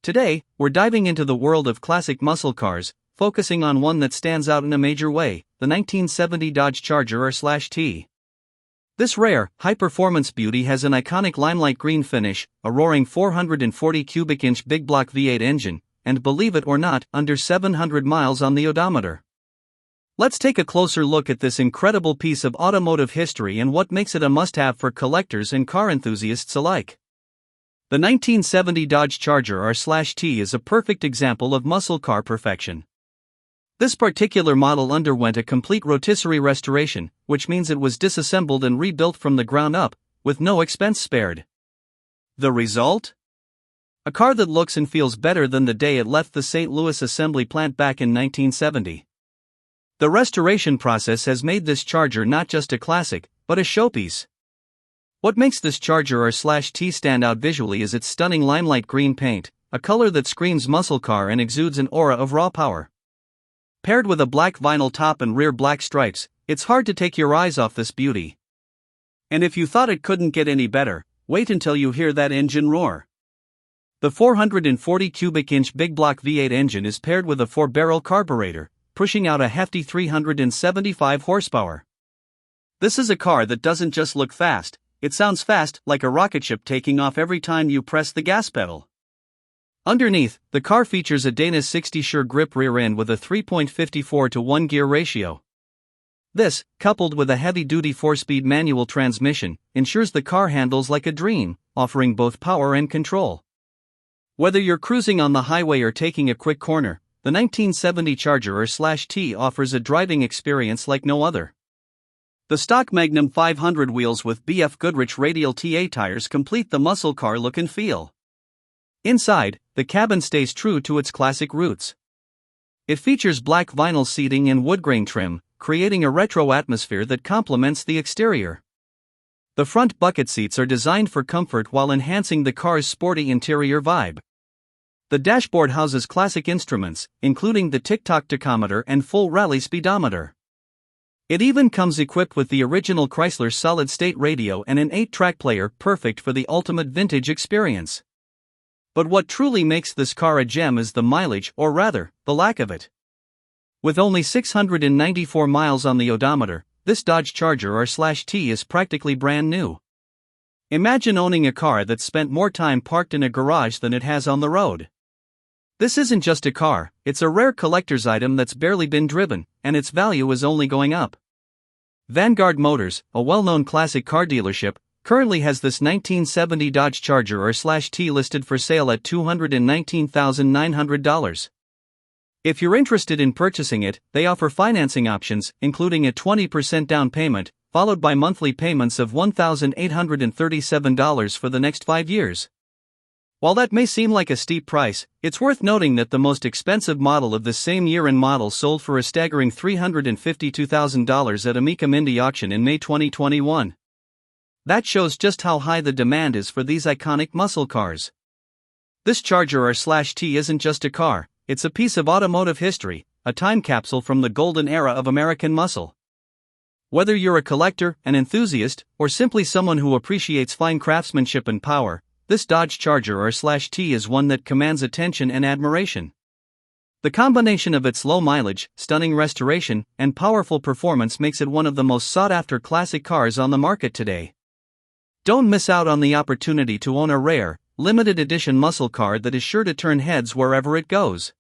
Today, we're diving into the world of classic muscle cars, focusing on one that stands out in a major way, the 1970 Dodge Charger R/T. This rare, high-performance beauty has an iconic limelight green finish, a roaring 440 cubic inch big block V8 engine, and believe it or not, under 700 miles on the odometer. Let's take a closer look at this incredible piece of automotive history and what makes it a must-have for collectors and car enthusiasts alike. The 1970 Dodge Charger R/T is a perfect example of muscle car perfection. This particular model underwent a complete rotisserie restoration, which means it was disassembled and rebuilt from the ground up, with no expense spared. The result? A car that looks and feels better than the day it left the St. Louis assembly plant back in 1970. The restoration process has made this Charger not just a classic, but a showpiece. What makes this Charger R/T stand out visually is its stunning limelight green paint, a color that screams muscle car and exudes an aura of raw power. Paired with a black vinyl top and rear black stripes, it's hard to take your eyes off this beauty. And if you thought it couldn't get any better, wait until you hear that engine roar. The 440 cubic inch big block V8 engine is paired with a 4-barrel carburetor, pushing out a hefty 375 horsepower. This is a car that doesn't just look fast, it sounds fast, like a rocket ship taking off every time you press the gas pedal. Underneath, the car features a Dana 60 Sure Grip rear end with a 3.54 to 1 gear ratio. This, coupled with a heavy-duty 4-speed manual transmission, ensures the car handles like a dream, offering both power and control. Whether you're cruising on the highway or taking a quick corner, the 1970 Charger R/T offers a driving experience like no other. The stock Magnum 500 wheels with BF Goodrich radial TA tires complete the muscle car look and feel. Inside, the cabin stays true to its classic roots. It features black vinyl seating and wood grain trim, creating a retro atmosphere that complements the exterior. The front bucket seats are designed for comfort while enhancing the car's sporty interior vibe. The dashboard houses classic instruments, including the tick-tock tachometer and full rally speedometer. It even comes equipped with the original Chrysler solid-state radio and an 8-track player, perfect for the ultimate vintage experience. But what truly makes this car a gem is the mileage, or rather, the lack of it. With only 694 miles on the odometer, this Dodge Charger R/T is practically brand new. Imagine owning a car that's spent more time parked in a garage than it has on the road. This isn't just a car, it's a rare collector's item that's barely been driven, and its value is only going up. Vanguard Motors, a well-known classic car dealership, currently has this 1970 Dodge Charger R/T listed for sale at $219,900. If you're interested in purchasing it, they offer financing options, including a 20% down payment, followed by monthly payments of $1,837 for the next 5 years. While that may seem like a steep price, it's worth noting that the most expensive model of the same year and model sold for a staggering $352,000 at a Mecum Indy auction in May 2021. That shows just how high the demand is for these iconic muscle cars. This Charger R/T isn't just a car, it's a piece of automotive history, a time capsule from the golden era of American muscle. Whether you're a collector, an enthusiast, or simply someone who appreciates fine craftsmanship and power, this Dodge Charger R/T is one that commands attention and admiration. The combination of its low mileage, stunning restoration, and powerful performance makes it one of the most sought-after classic cars on the market today. Don't miss out on the opportunity to own a rare, limited edition muscle car that is sure to turn heads wherever it goes.